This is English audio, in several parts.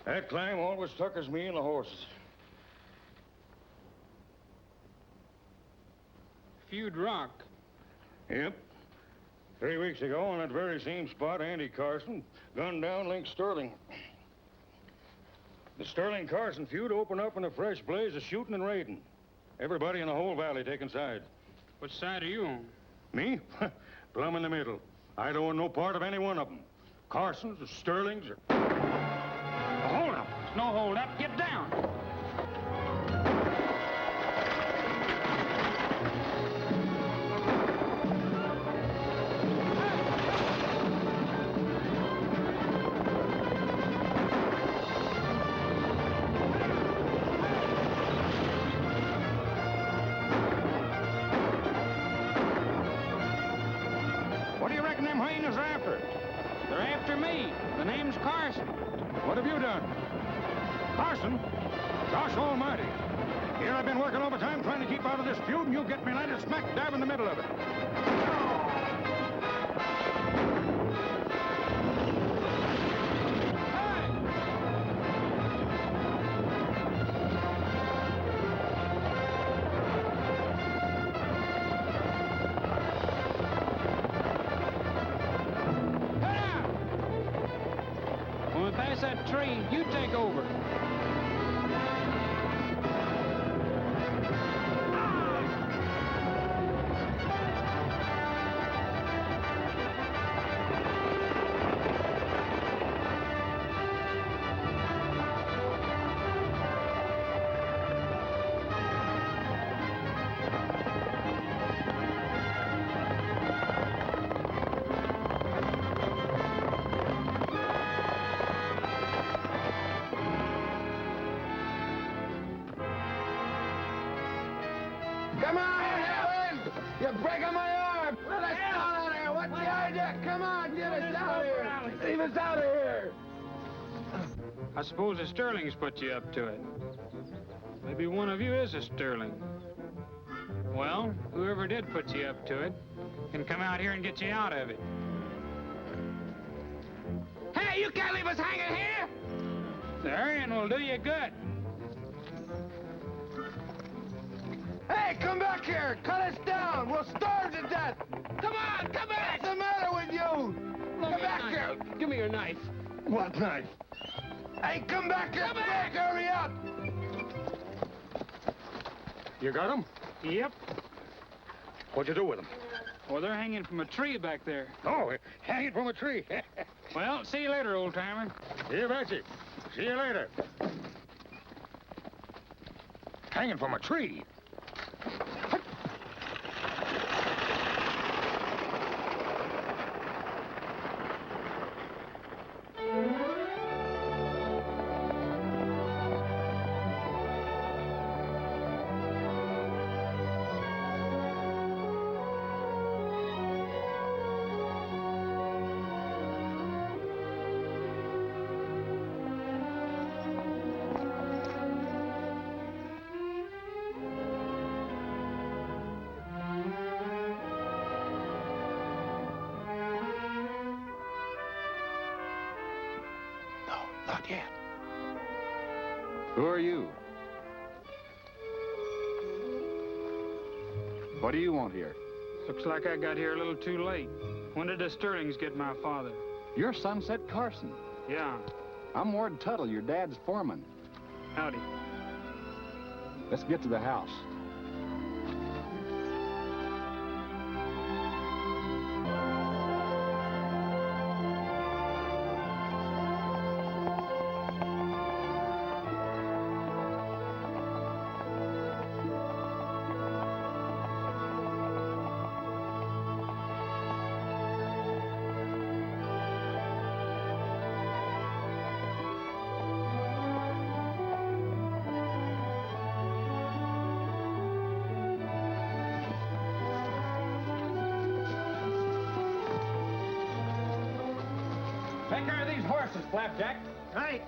That climb always tuckers me and the horses. Feud Rock. Yep. 3 weeks ago, on that very same spot, Andy Carson gunned down Link Sterling. The Sterling-Carson feud opened up in a fresh blaze of shooting and raiding. Everybody in the whole valley taking sides. Which side are you on? Me? Plumb in the middle. I don't want no part of any one of them. Carsons or Sterlings or... Hold up. No hold up. Get down. What do you reckon them hyenas are after? They're after me. The name's Carson. What have you done? Carson? Gosh almighty. Here I've been working overtime trying to keep out of this feud, and you get me landed smack dab in the middle of it. When we pass that tree, you take over. Come on, Helen! You're breaking my arm! Let us out of here! What's the idea? Come on, get us out of here! Leave us out of here! I suppose the Sterlings put you up to it. Maybe one of you is a Sterling. Well, whoever did put you up to it can come out here and get you out of it. Hey, you can't leave us hanging here! The hurrying will do you good. Hey, come back here! Cut us down! We'll starve to death! Come on, come back! What's the matter with you? Come back here! Give me your knife. What knife? Hey, come back here! Come back! Hurry up! You got him? Yep. What'd you do with him? Well, they're hanging from a tree back there. Oh, hanging from a tree. Well, see you later, old-timer. You betcha. See you later. Hanging from a tree? Not yet. Who are you? What do you want here? Looks like I got here a little too late. When did the Sterlings get my father? You're Sunset Carson. Yeah. I'm Ward Tuttle, your dad's foreman. Howdy. Let's get to the house. Take care of these horses, Flapjack. Right.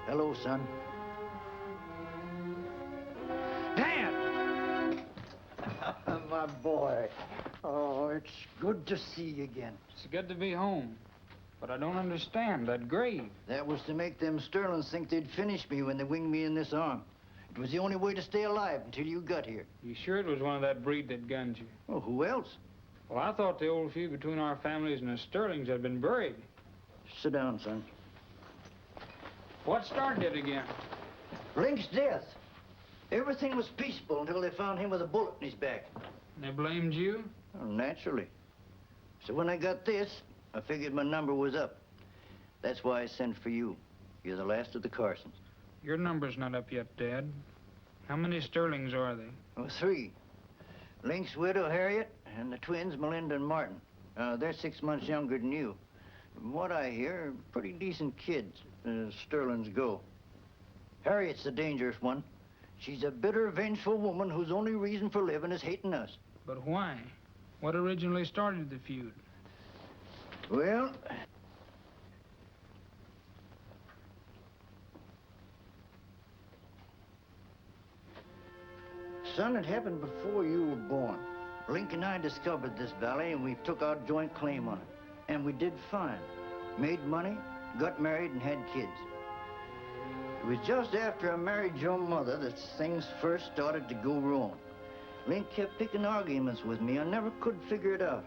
Hello, son. Dad! My boy. Oh, it's good to see you again. It's good to be home. But I don't understand that grave. That was to make them Sterlings think they'd finish me when they winged me in this arm. It was the only way to stay alive until you got here. You sure it was one of that breed that gunned you? Well, who else? Well, I thought the old feud between our families and the Sterlings had been buried. Sit down, son. What started it again? Link's death. Everything was peaceful until they found him with a bullet in his back. They blamed you? Well, naturally. So when I got this, I figured my number was up. That's why I sent for you. You're the last of the Carsons. Your number's not up yet, Dad. How many Sterlings are they? Well, 3. Link's widow, Harriet, and the twins, Melinda and Martin. They're 6 months younger than you. From what I hear, pretty decent kids, as Sterlings go. Harriet's the dangerous one. She's a bitter, vengeful woman whose only reason for living is hating us. But why? What originally started the feud? Well, son, it happened before you were born. Link and I discovered this valley, and we took our joint claim on it. And we did fine. Made money, got married, and had kids. It was just after I married your mother that things first started to go wrong. Link kept picking arguments with me. I never could figure it out.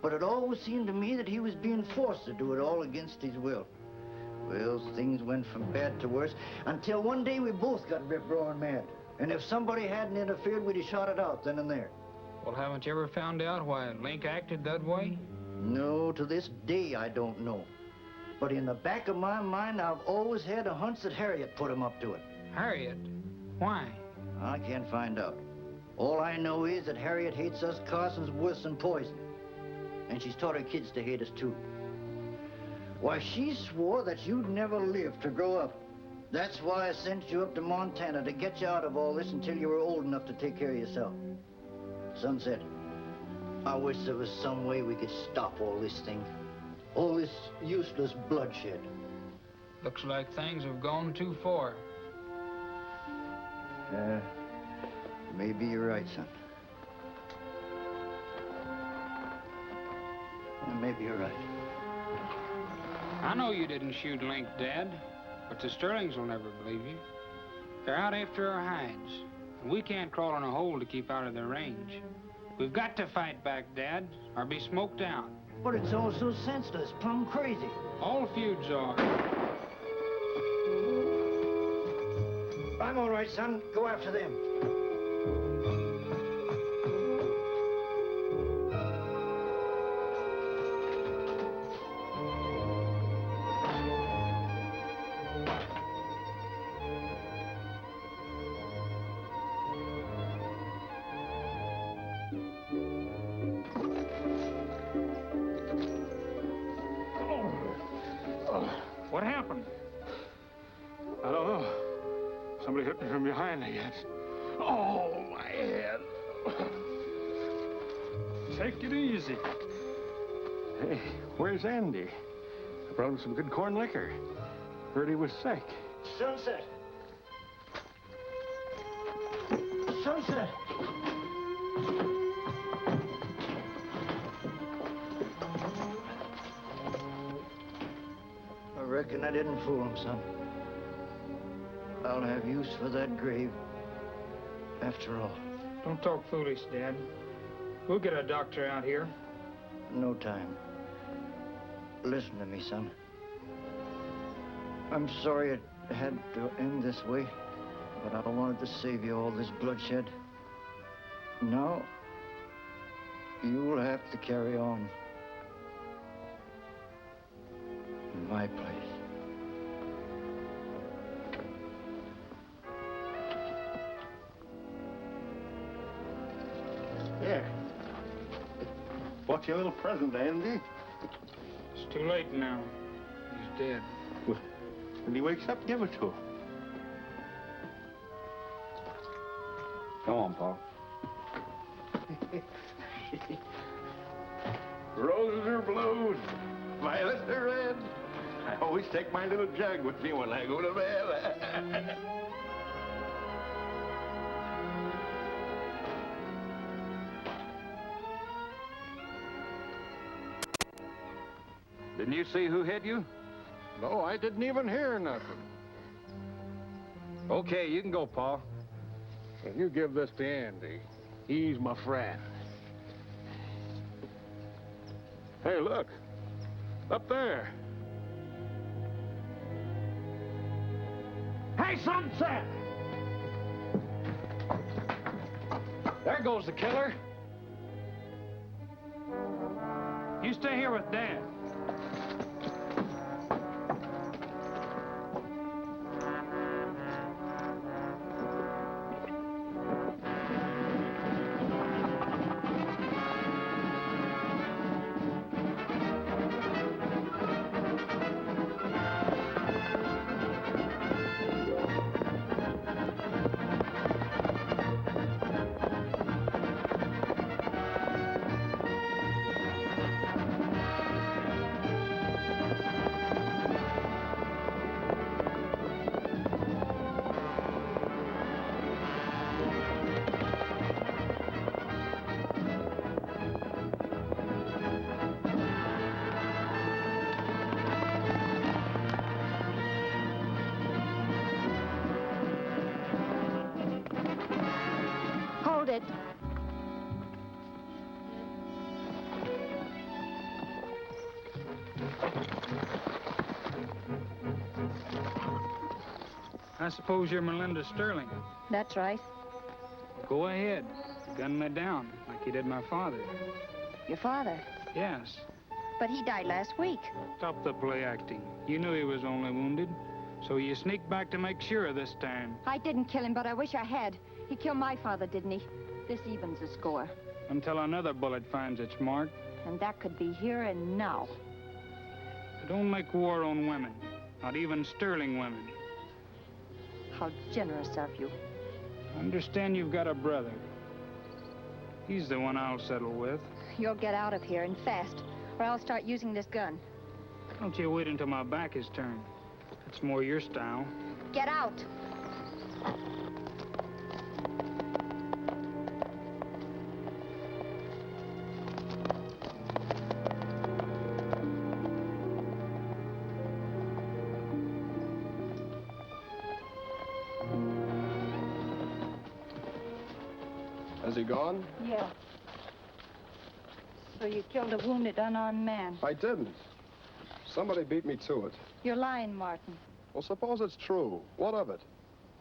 But it always seemed to me that he was being forced to do it all against his will. Well, things went from bad to worse until one day we both got rip-roaring mad. And if somebody hadn't interfered, we'd have shot it out then and there. Well, haven't you ever found out why Link acted that way? No, to this day I don't know. But in the back of my mind, I've always had a hunch that Harriet put him up to it. Harriet? Why? I can't find out. All I know is that Harriet hates us Carsons worse than poison. And she's taught her kids to hate us, too. Why, she swore that you'd never live to grow up. That's why I sent you up to Montana, to get you out of all this until you were old enough to take care of yourself. Sunset, I wish there was some way we could stop all this thing. All this useless bloodshed. Looks like things have gone too far. Maybe you're right, son. Maybe you're right. I know you didn't shoot Link, Dad, but the Sterlings will never believe you. They're out after our hides, and we can't crawl in a hole to keep out of their range. We've got to fight back, Dad, or be smoked out. But it's all so senseless, plumb crazy. All feuds are. I'm all right, son. Go after them. What happened? I don't know. Somebody hit me from behind, I guess. Oh, my head. Take it easy. Hey, where's Andy? I brought him some good corn liquor. Heard he was sick. Sunset. Sunset. I reckon I didn't fool him, son. I'll have use for that grave after all. Don't talk foolish, Dad. We'll get a doctor out here. No time. Listen to me, son. I'm sorry it had to end this way, but I wanted to save you all this bloodshed. Now, you'll have to carry on. In my place. Here. Bought you a little present, Andy. It's too late now. He's dead. When he wakes up, give it to him. Come on, Paul. Roses are blue, violets are red. I always take my little jug with me when I go to bed. Didn't you see who hit you? No, I didn't even hear nothing. Okay, you can go, Pa. Well, you give this to Andy. He's my friend. Hey, look. Up there. Hey, Sunset! There goes the killer. You stay here with Dad. Hold it. I suppose you're Melinda Sterling. That's right. Go ahead. Gun me down, like you did my father. Your father. Yes. But he died last week. Stop the play acting. You knew he was only wounded. So you sneaked back to make sure this time. I didn't kill him, but I wish I had. He killed my father, didn't he? This evens the score. Until another bullet finds its mark. And that could be here and now. Don't make war on women. Not even Sterling women. How generous of you. Understand you've got a brother. He's the one I'll settle with. You'll get out of here, and fast, or I'll start using this gun. Don't you wait until my back is turned. That's more your style. Get out! Has he gone? Yeah. So you killed a wounded, unarmed man. I didn't. Somebody beat me to it. You're lying, Martin. Well, suppose it's true. What of it?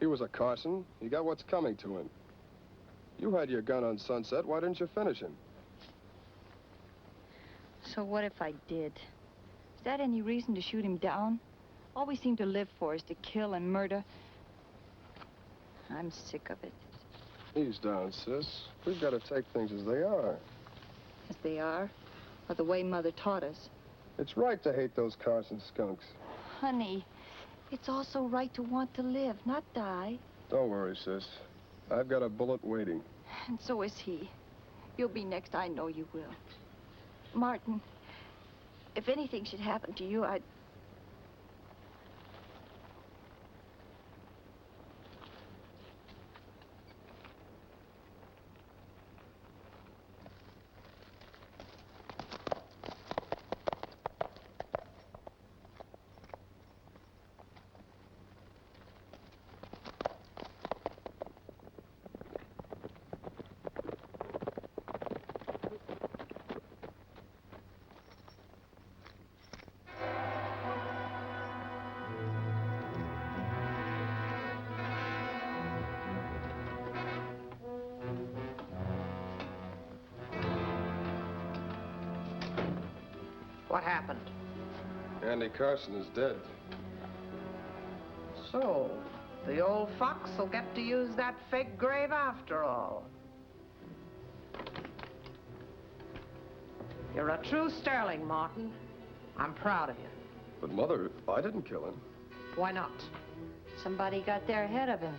He was a Carson. He got what's coming to him. You had your gun on Sunset. Why didn't you finish him? So what if I did? Is that any reason to shoot him down? All we seem to live for is to kill and murder. I'm sick of it. Ease down, sis. We've got to take things as they are. As they are, or the way Mother taught us. It's right to hate those Carson skunks. Honey, it's also right to want to live, not die. Don't worry, sis. I've got a bullet waiting. And so is he. You'll be next, I know you will. Martin, if anything should happen to you, I'd... What happened? Andy Carson is dead. So, the old fox will get to use that fake grave after all. You're a true Sterling, Martin. I'm proud of you. But, Mother, I didn't kill him. Why not? Somebody got there ahead of him.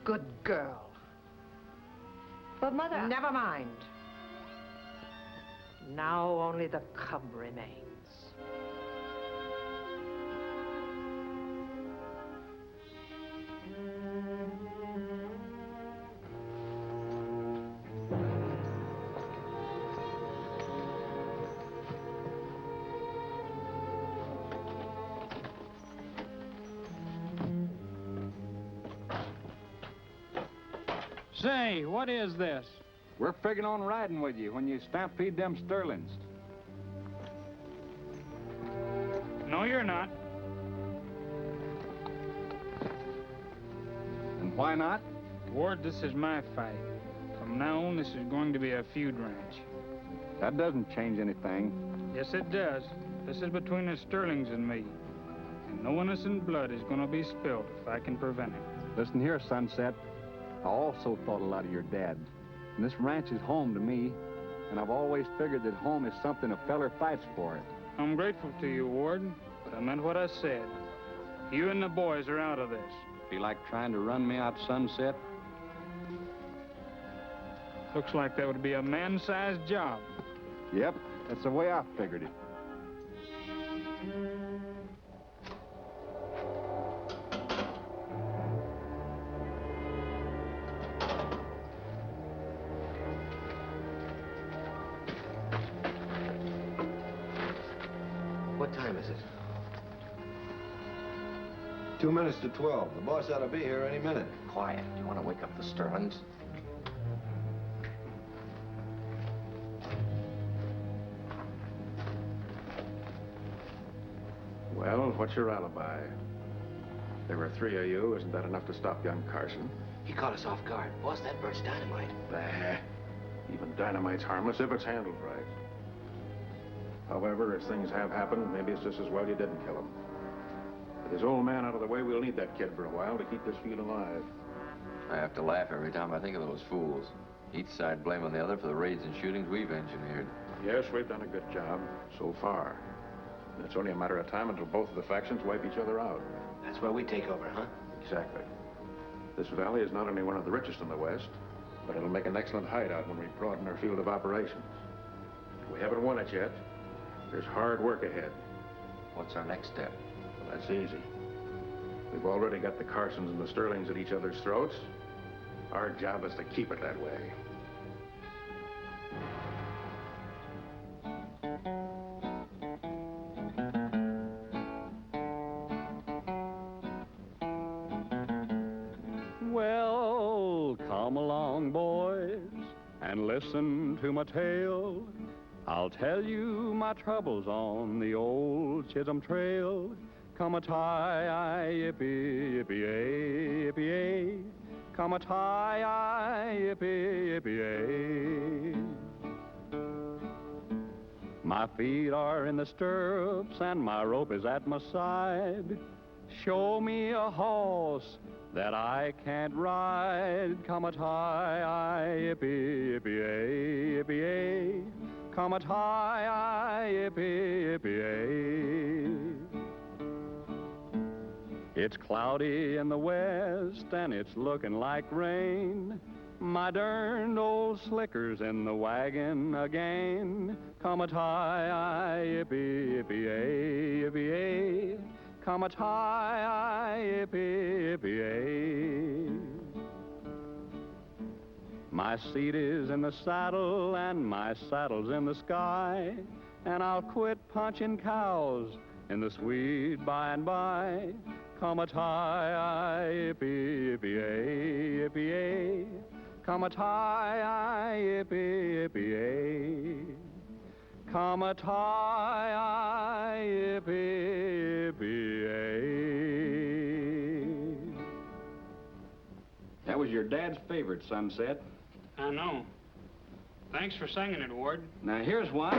Good girl. But, Mother... Never mind. Now only the cub remains. Say, what is this? We're figuring on riding with you when you stampede them Sterlings. No, you're not. And why not? Ward, this is my fight. From now on, this is going to be a feud ranch. That doesn't change anything. Yes, it does. This is between the Sterlings and me. And no innocent blood is going to be spilled if I can prevent it. Listen here, Sunset. I also thought a lot of your dad. And this ranch is home to me. And I've always figured that home is something a feller fights for it. I'm grateful to you, Ward, but I meant what I said. You and the boys are out of this. Be like trying to run me out, Sunset? Looks like that would be a man-sized job. Yep, that's the way I figured it. What time is it? 2 minutes to 12. The boss ought to be here any minute. Quiet. You want to wake up the Sterlings? Well, what's your alibi? There were 3 of you. Isn't that enough to stop young Carson? He caught us off guard. Boss, that bird's dynamite. Bah. Even dynamite's harmless if it's handled right. However, if things have happened, maybe it's just as well you didn't kill him. With this old man out of the way, we'll need that kid for a while to keep this feud alive. I have to laugh every time I think of those fools. Each side blaming the other for the raids and shootings we've engineered. Yes, we've done a good job so far. And it's only a matter of time until both of the factions wipe each other out. That's where we take over, huh? Exactly. This valley is not only one of the richest in the West, but it'll make an excellent hideout when we broaden our field of operations. We haven't won it yet. There's hard work ahead. What's our next step? Well, that's easy. We've already got the Carsons and the Sterlings at each other's throats. Our job is to keep it that way. Well, come along, boys, and listen to my tale. I'll tell you my troubles on the old Chisholm Trail. Come a tie, yippee, yippee, yippee, come a tie, yippee, yippee. My feet are in the stirrups and my rope is at my side. Show me a horse that I can't ride. Come a tie, yippee, yippee, yippee, come a tie, yippee, yippee. It's cloudy in the west and it's looking like rain. My darned old slicker's in the wagon again. Come a tie, yippee, yippee, yippee, come a tie, yippee, yippee. My seat is in the saddle and my saddle's in the sky, and I'll quit punching cows in the sweet by and by. Come a tie, yippee, yippee, yippee, come a tie, yippee, yippee, come a tie, yippee, yippee. That was your dad's favorite, Sunset. I know. Thanks for singing it, Ward. Now, here's one.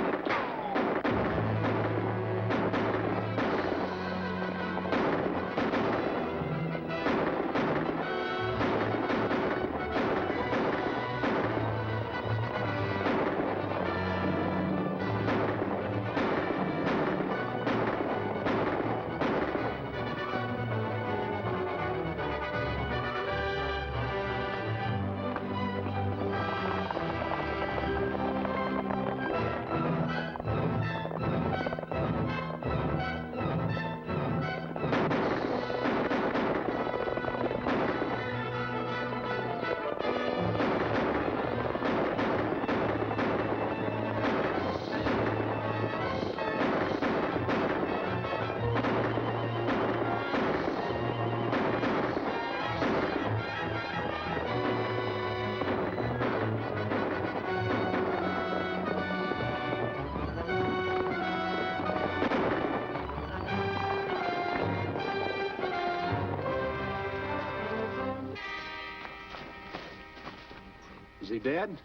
dead?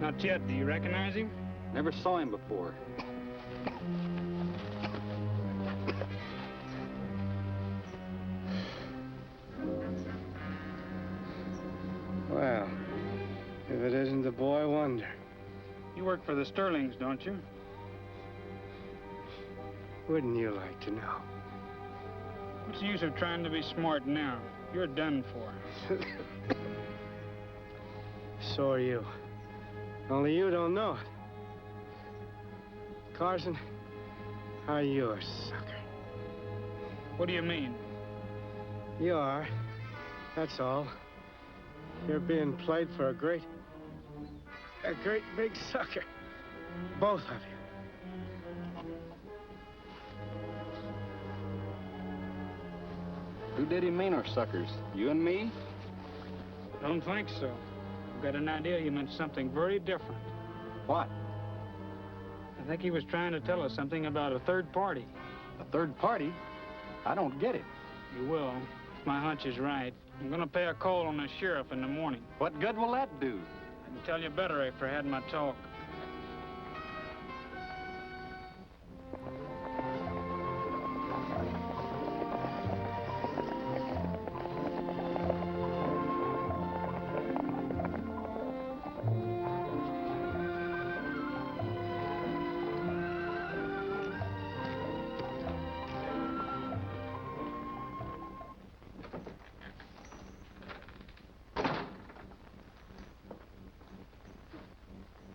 Not yet. Do you recognize him? Never saw him before. Well, if it isn't the boy wonder. You work for the Sterlings, don't you? Wouldn't you like to know? What's the use of trying to be smart now? You're done for. So are you. Only you don't know it. Carson, are you a sucker? What do you mean? You are. That's all. You're being played for a great big sucker. Both of you. Who did he mean are suckers? You and me? Don't think so. I've got an idea he meant something very different. What? I think he was trying to tell us something about a third party. A third party? I don't get it. You will, if my hunch is right. I'm gonna pay a call on the sheriff in the morning. What good will that do? I can tell you better after I had my talk.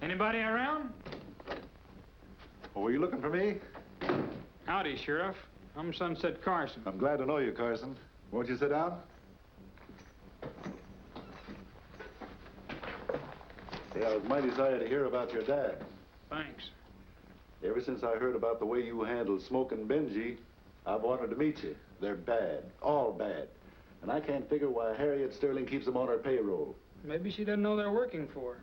Anybody around? Oh, were you looking for me? Howdy, Sheriff. I'm Sunset Carson. I'm glad to know you, Carson. Won't you sit down? Yeah, I was mighty sorry to hear about your dad. Thanks. Ever since I heard about the way you handled Smoke and Benji, I've wanted to meet you. They're bad, all bad. And I can't figure why Harriet Sterling keeps them on her payroll. Maybe she doesn't know they're working for her.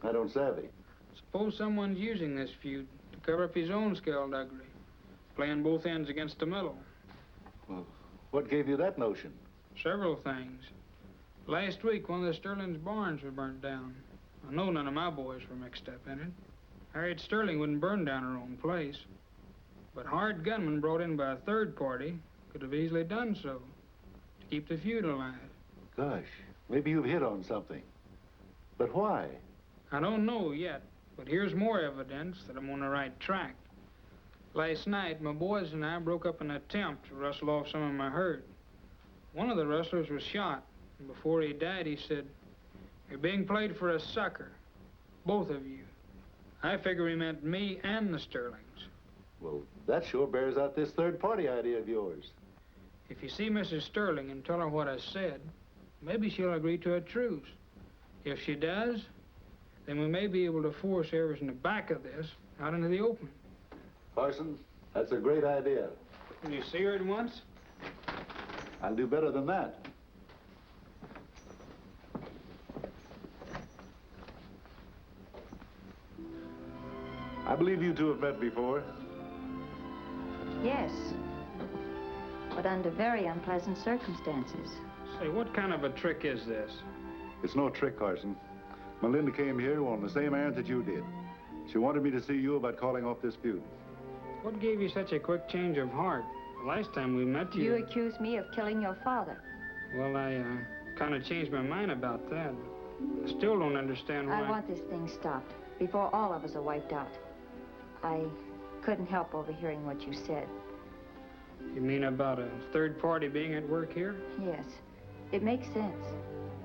I don't savvy. Suppose someone's using this feud to cover up his own skullduggery, playing both ends against the middle. Well, what gave you that notion? Several things. Last week, one of the Sterling's barns was burnt down. I know none of my boys were mixed up in it. Harriet Sterling wouldn't burn down her own place. But hired gunmen brought in by a third party could have easily done so to keep the feud alive. Gosh, maybe you've hit on something. But why? I don't know yet, but here's more evidence that I'm on the right track. Last night, my boys and I broke up an attempt to rustle off some of my herd. One of the rustlers was shot, and before he died, he said, "You're being played for a sucker, both of you." I figure he meant me and the Sterlings. Well, that sure bears out this third-party idea of yours. If you see Mrs. Sterling and tell her what I said, maybe she'll agree to a truce. If she does, then we may be able to force whoever's in the back of this out into the open. Carson, that's a great idea. Can you see her at once? I'll do better than that. I believe you two have met before. Yes, but under very unpleasant circumstances. Say, what kind of a trick is this? It's no trick, Carson. Melinda came here on the same errand that you did. She wanted me to see you about calling off this feud. What gave you such a quick change of heart? The last time we met you... You accused me of killing your father. Well, I kind of changed my mind about that. I still don't understand why... I want this thing stopped before all of us are wiped out. I couldn't help overhearing what you said. You mean about a third party being at work here? Yes, it makes sense.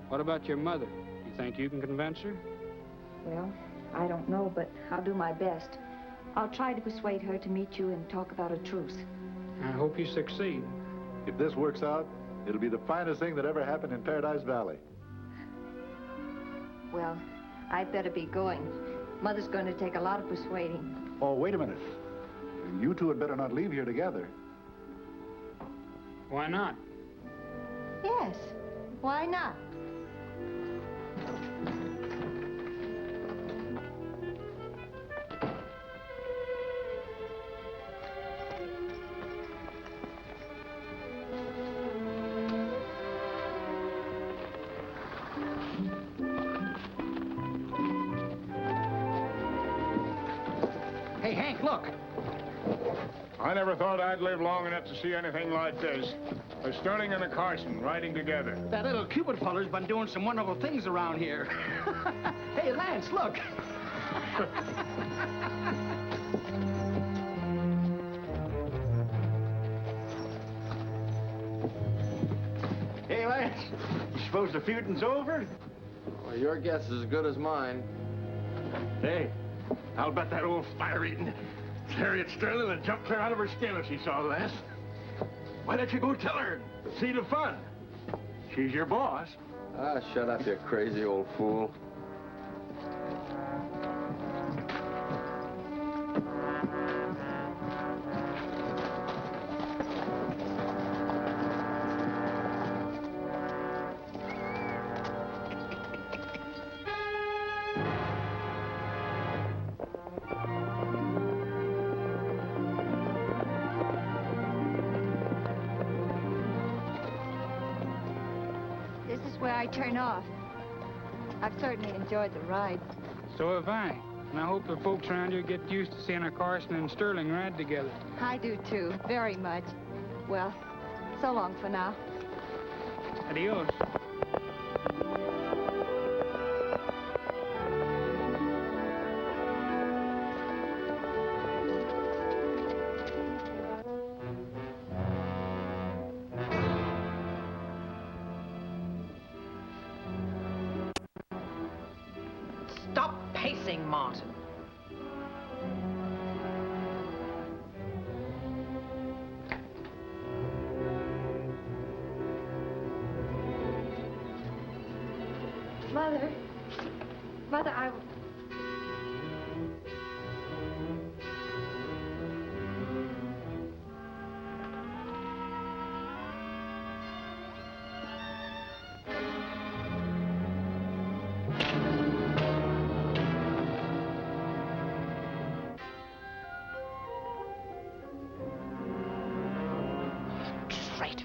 What about your mother? You think you can convince her? Well, I don't know, but I'll do my best. I'll try to persuade her to meet you and talk about a truce. I hope you succeed. If this works out, it'll be the finest thing that ever happened in Paradise Valley. Well, I'd better be going. Mother's going to take a lot of persuading. Oh, wait a minute. You two had better not leave here together. Why not? Yes, why not? Hey, Hank, look. I never thought I'd live long enough to see anything like this. A Sterling and a Carson riding together. That little Cupid feller's been doing some wonderful things around here. Hey, Lance, look. Hey, Lance, you suppose the feuding's over? Well, your guess is as good as mine. Hey, I'll bet that old fire-eating Harriet Sterling would jump clear out of her skin if she saw this. Why don't you go tell her and see the fun? She's your boss. Ah, shut up, you crazy old fool. This is where I turn off. I've certainly enjoyed the ride. So have I. And I hope the folks around here get used to seeing a Carson and Sterling ride together. I do, too, very much. Well, so long for now. Adios. Stop pacing, Martin. Mother. Mother, I... Traitor.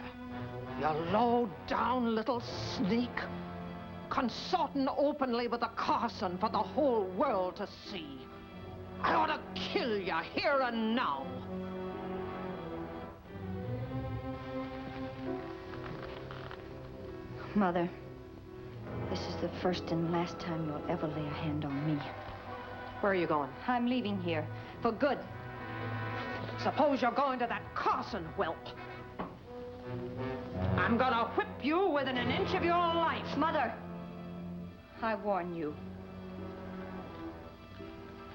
You low-down little sneak. Consorting openly with a Carson for the whole world to see. I ought to kill you here and now. Mother, this is the first and last time you'll ever lay a hand on me. Where are you going? I'm leaving here. For good. Suppose you're going to that Carson whelp. I'm gonna whip you within an inch of your life. Mother, I warn you.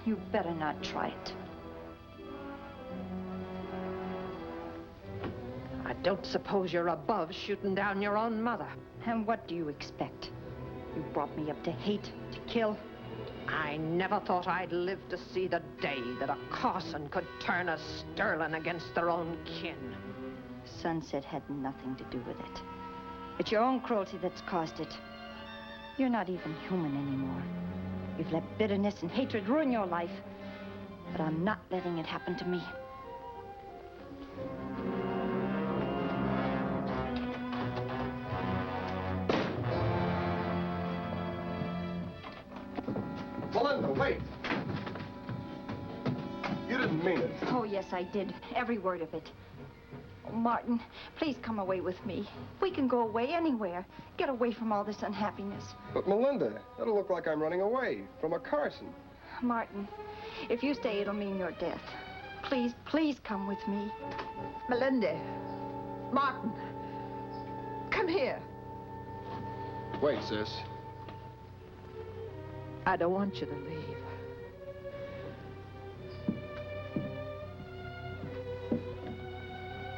You better not try it. I don't suppose you're above shooting down your own mother. And what do you expect? You brought me up to hate, to kill. I never thought I'd live to see the day that a Carson could turn a Sterling against their own kin. Sunset had nothing to do with it. It's your own cruelty that's caused it. You're not even human anymore. You've let bitterness and hatred ruin your life. But I'm not letting it happen to me. Melinda, wait. You didn't mean it. Oh, yes, I did. Every word of it. Oh, Martin, please come away with me. We can go away anywhere. Get away from all this unhappiness. But Melinda, it'll look like I'm running away from a Carson. Martin, if you stay, it'll mean your death. Please, please come with me. Melinda. Martin. Come here. Wait, sis. I don't want you to leave.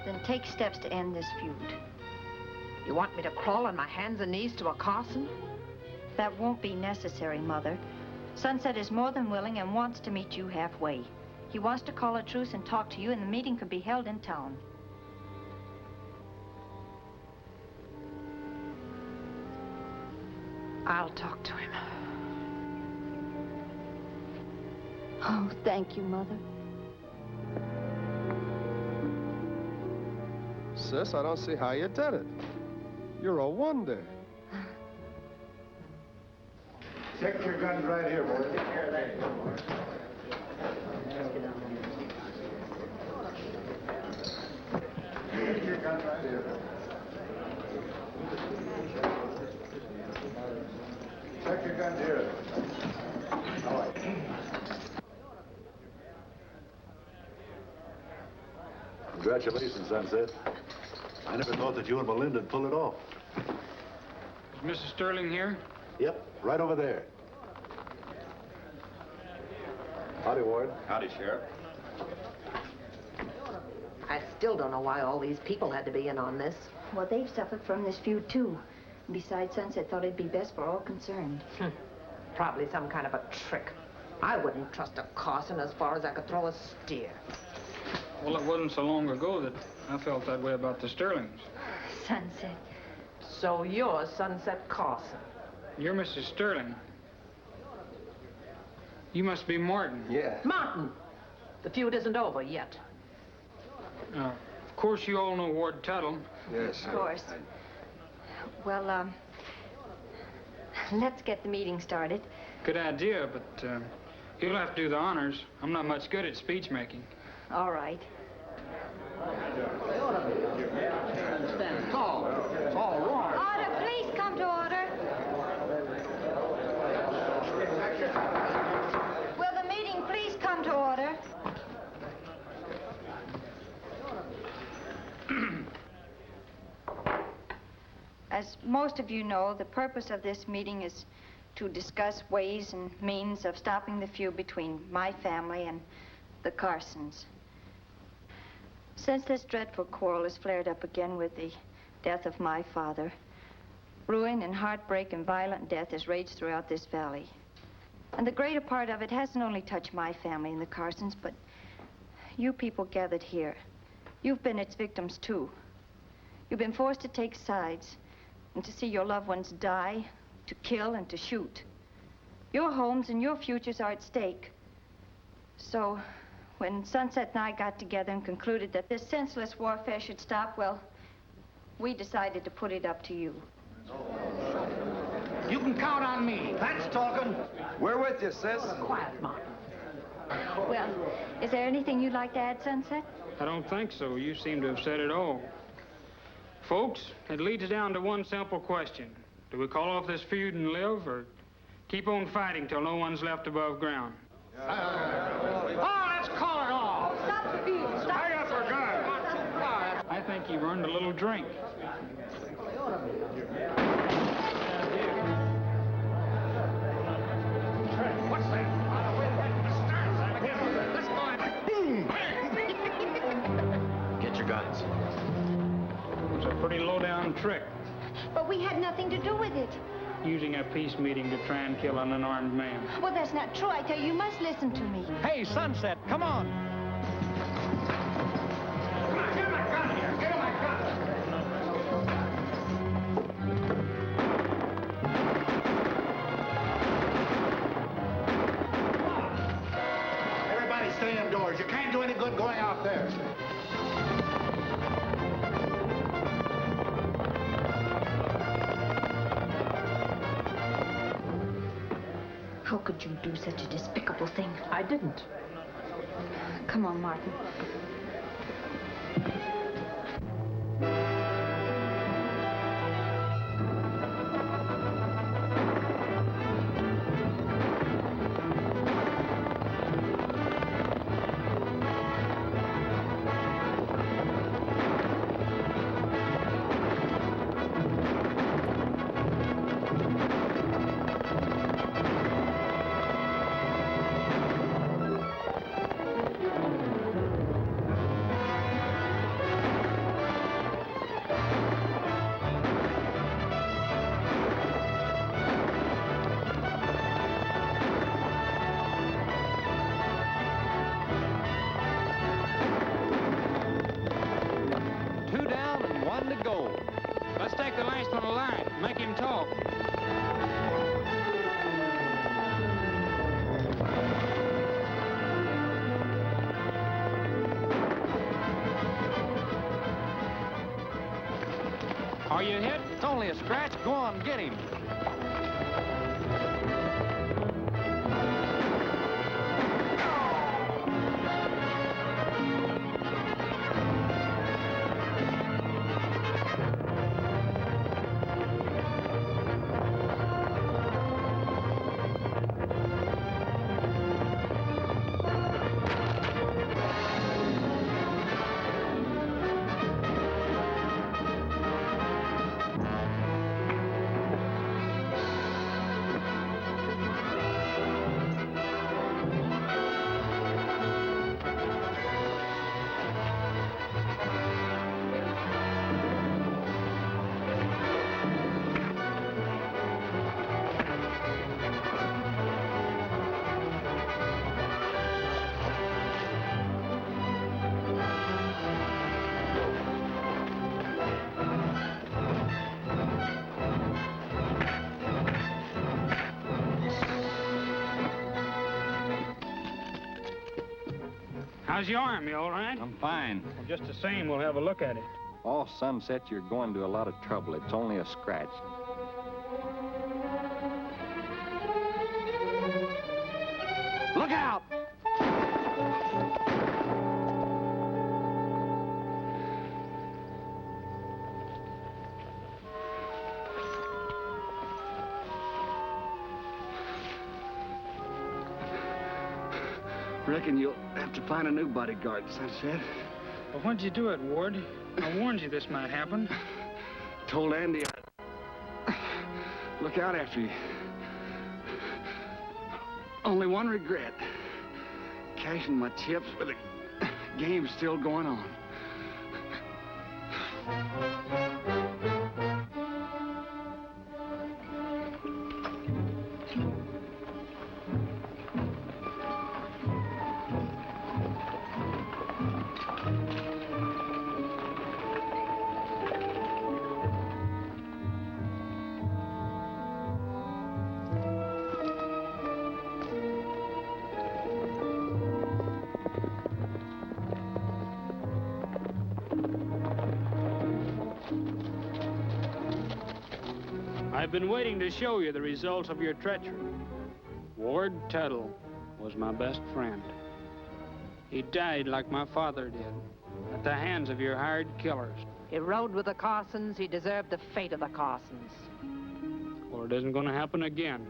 Then take steps to end this feud. You want me to crawl on my hands and knees to a Carson? That won't be necessary, Mother. Sunset is more than willing and wants to meet you halfway. He wants to call a truce and talk to you, and the meeting could be held in town. I'll talk to him. Oh, thank you, Mother. Sis, I don't see how you did it. You're a wonder. Check your guns right here, boys. Let's get on. Check your guns here. All right. Congratulations, Sunset. I never thought that you and Melinda would pull it off. Is Mrs. Sterling here? Yep, right over there. Howdy, Ward. Howdy, Sheriff. I still don't know why all these people had to be in on this. Well, they've suffered from this feud, too. Besides, Sunset thought it'd be best for all concerned. Probably some kind of a trick. I wouldn't trust a Carson as far as I could throw a steer. Well, it wasn't so long ago that I felt that way about the Sterlings. Sunset. So you're Sunset Carson. You're Mrs. Sterling. You must be Martin. Yeah. Martin! The feud isn't over yet. Of course, you all know Ward Tuttle. Yes, Of course. Well, let's get the meeting started. Good idea, but you'll have to do the honors. I'm not much good at speech making. All right. Stand tall. It's all wrong. Order, please come to order. Will the meeting please come to order? As most of you know, the purpose of this meeting is to discuss ways and means of stopping the feud between my family and the Carsons. Since this dreadful quarrel has flared up again with the death of my father, ruin and heartbreak and violent death has raged throughout this valley. And the greater part of it hasn't only touched my family and the Carsons, but you people gathered here. You've been its victims, too. You've been forced to take sides and to see your loved ones die, to kill and to shoot. Your homes and your futures are at stake. So, when Sunset and I got together and concluded that this senseless warfare should stop, well, we decided to put it up to you. You can count on me. That's talking. We're with you, sis. Quiet, Martin. Well, is there anything you'd like to add, Sunset? I don't think so. You seem to have said it all. Folks, it leads down to one simple question. Do we call off this feud and live, or keep on fighting till no one's left above ground? Let's call it off. Stop the feud. Stop. Hurry up, for God. I think you've earned a little drink. What's that? Let's go. Boom! Get your guns. It's a pretty low-down trick, But we had nothing to do with it. using a peace meeting to try and kill an unarmed man. Well, that's not true. I tell you, you must listen to me. Hey, Sunset, come on. Come on, get my gun here. Get my gun. Everybody stay indoors. You can't do any good going out there. How could you do such a despicable thing? I didn't. Come on, Martin. Let's take the last one alive. Make him talk. Are you hit? It's only a scratch. Go on, get him. How's your arm? You all right? I'm fine. Well, just the same, we'll have a look at it. Oh, Sunset, you're going to a lot of trouble. It's only a scratch. Look out! Reckon you'll have to find a new bodyguard, Sunset. Well, when'd you do it, Ward? I warned you this might happen. Told Andy I'd look out after you. Only one regret. Cashing my chips, but the game's still going on. I've been waiting to show you the results of your treachery. Ward Tuttle was my best friend. He died like my father did, at the hands of your hired killers. He rode with the Carsons. He deserved the fate of the Carsons. Well, it isn't going to happen again.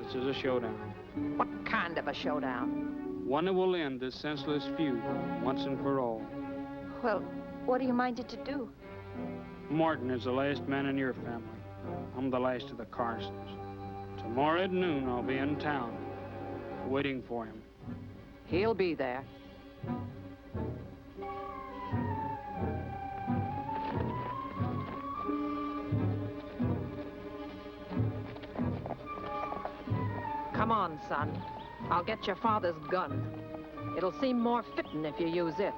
This is a showdown. What kind of a showdown? One that will end this senseless feud once and for all. Well, what are you minded to do? Martin is the last man in your family. I'm the last of the Carsons. Tomorrow at noon, I'll be in town, waiting for him. He'll be there. Come on, son. I'll get your father's gun. It'll seem more fitting if you use it.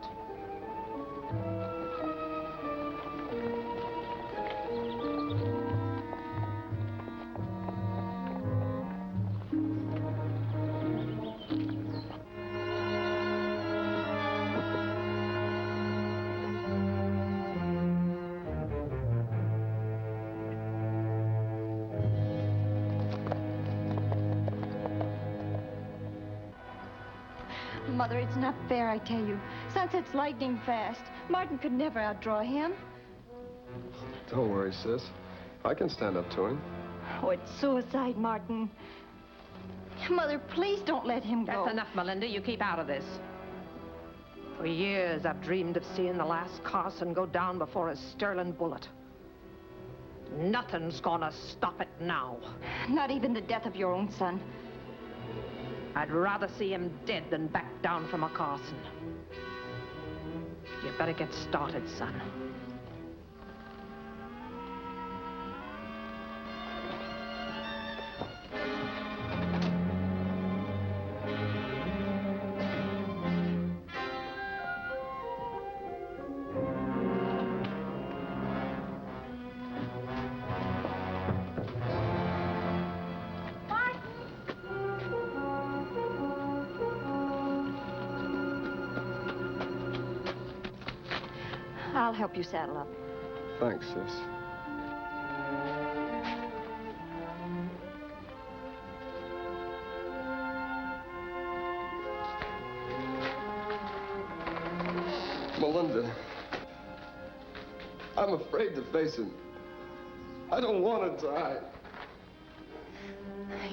Mother, it's not fair, I tell you. Sunset's lightning fast. Martin could never outdraw him. Don't worry, sis. I can stand up to him. Oh, it's suicide, Martin. Mother, please don't let him go. That's enough, Melinda. You keep out of this. For years, I've dreamed of seeing the last Carson go down before a Sterling bullet. Nothing's gonna stop it now. Not even the death of your own son. I'd rather see him dead than back down from a Carson. You better get started, son. I'll help you saddle up. Thanks, sis. Melinda, I'm afraid to face him. I don't want to die.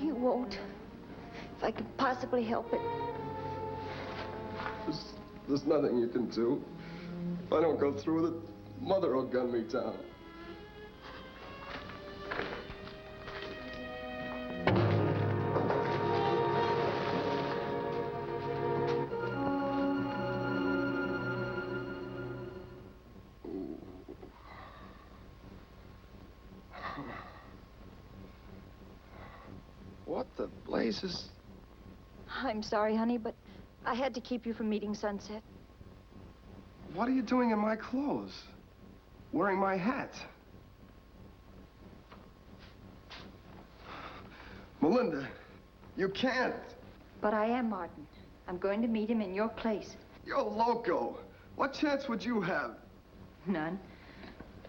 You won't. If I could possibly help it. There's nothing you can do. If I don't go through with it, Mother will gun me down. What the blazes? I'm sorry, honey, but I had to keep you from meeting Sunset. What are you doing in my clothes? Wearing my hat? Melinda, you can't. But I am, Martin. I'm going to meet him in your place. You're loco. What chance would you have? None.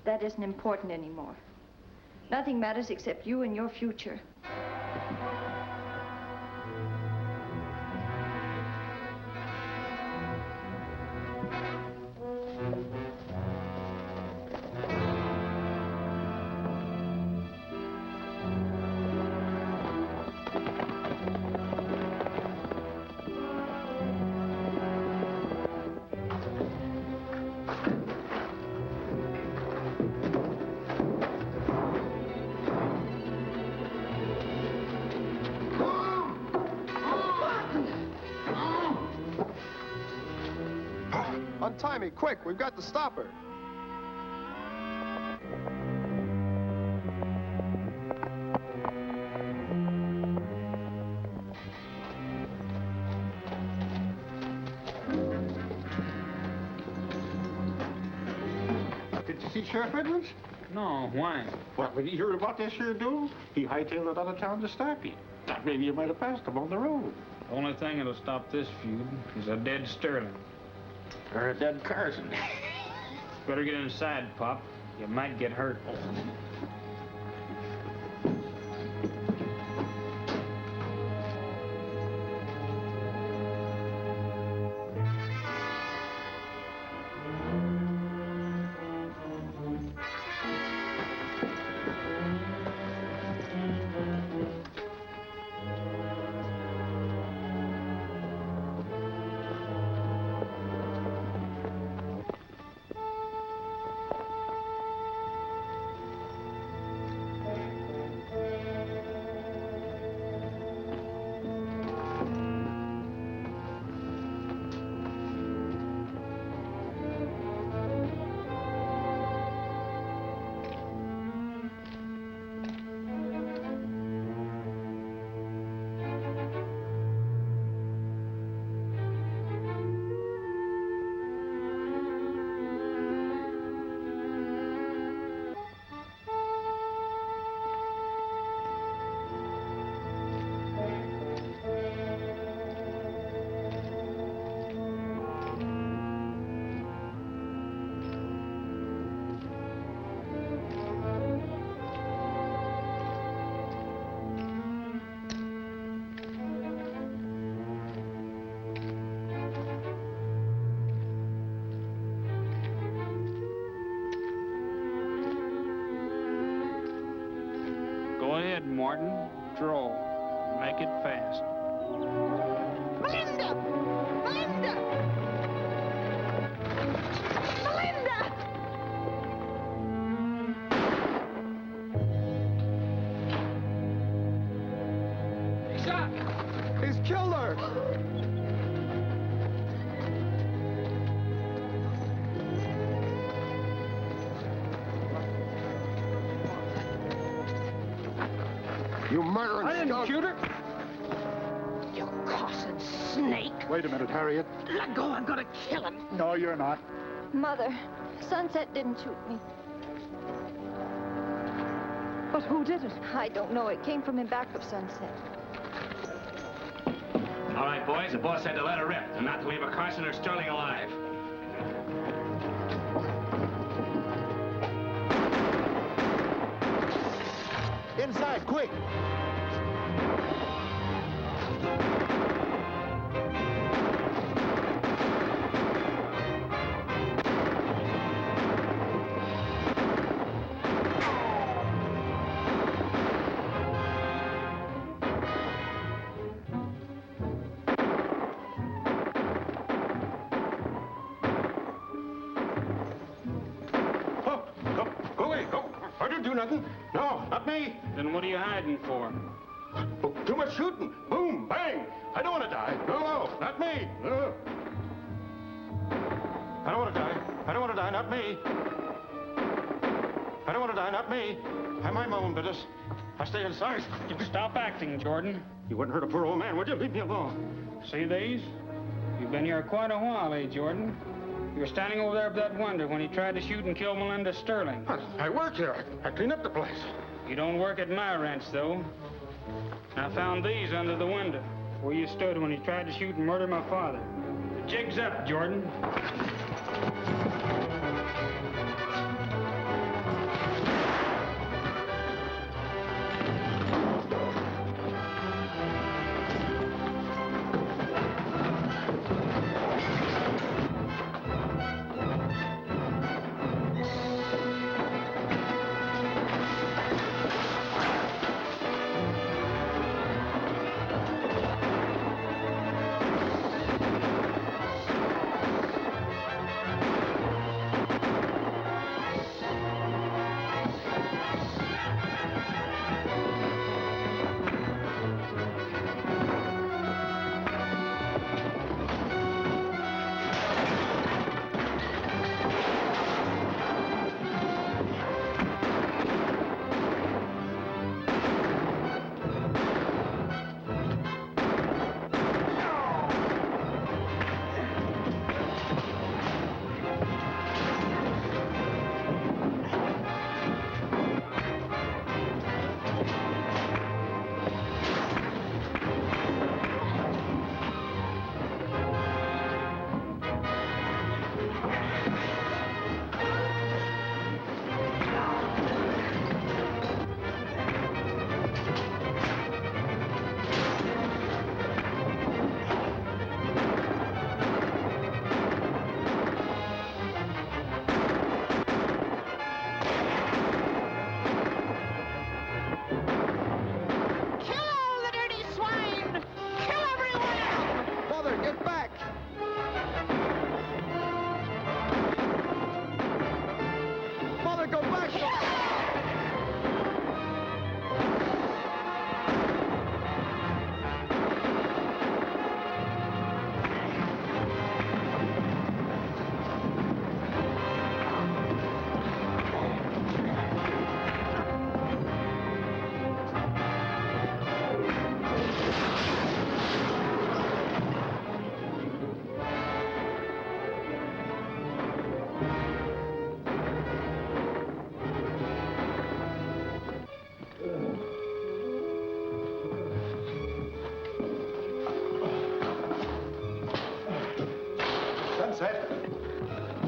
That isn't important anymore. Nothing matters except you and your future. Untie me, quick. We've got to stop her. Did you see Sheriff Edwards? No, why? Well, when he heard about this here duel, he hightailed it out of town to stop you. Thought maybe you might have passed him on the road. The only thing that'll stop this feud is a dead Sterling. Or a dead Carson. Better get inside, Pop. You might get hurt. Go ahead, Morton. Draw. Make it fast. Melinda! Melinda! Melinda! He's shot! He's killed her! You murdering I didn't skunk. shoot her. You Carson snake! Wait a minute, Harriet. Let go, I'm gonna kill him. No, you're not. Mother, Sunset didn't shoot me. But who did it? I don't know. It came from in back of Sunset. All right, boys, the boss said to let her rip, and not to leave a Carson or Sterling alive. Inside, quick! Go away, go. I didn't do nothing. No, not me. Then what are you hiding for? Oh, too much shooting. Boom, bang. I don't want to die. No, not me. No. I don't want to die. I don't want to die, not me. I don't want to die, not me. I mind my own business. I stay inside. Stop acting, Jordan. You wouldn't hurt a poor old man, would you? Leave me alone. See these? You've been here quite a while, eh, Jordan? You were standing over there with that wonder when he tried to shoot and kill Melinda Sterling. I work here. I clean up the place. You don't work at my ranch, though. I found these under the window, where you stood when he tried to shoot and murder my father. Jig's up, Jordan.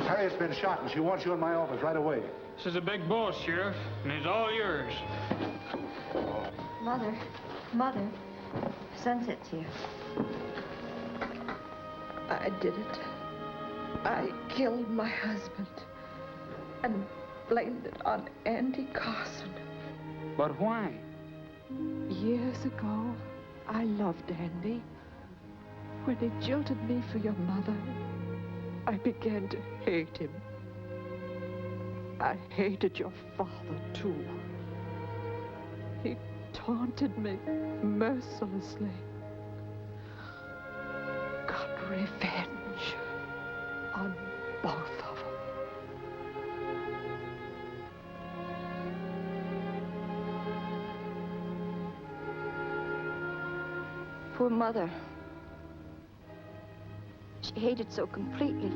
Harriet's been shot, and she wants you in my office right away. This is a big boss, Sheriff, and he's all yours. Mother, Sunset's here. I did it. I killed my husband and blamed it on Andy Carson. But why? Years ago, I loved Andy. When he jilted me for your mother, I began to hate him. I hated your father, too. He taunted me mercilessly. Got revenge on both of them. Poor Mother. She hated so completely.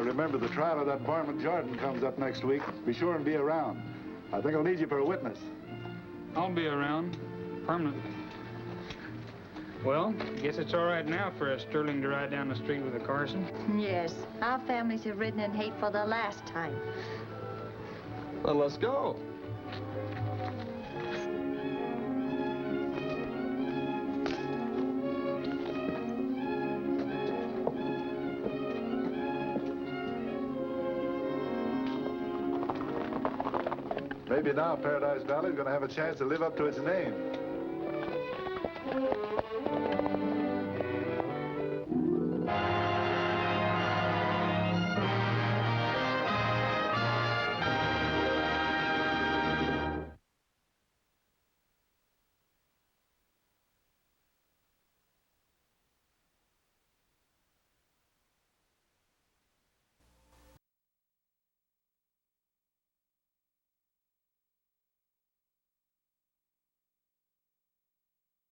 Remember, the trial of that varmint Jordan comes up next week. Be sure and be around. I think I'll need you for a witness. I'll be around, permanently. Well, guess it's all right now for a Sterling to ride down the street with a Carson. Yes, our families have ridden in hate for the last time. Well, let's go. Maybe now Paradise Valley is going to have a chance to live up to its name.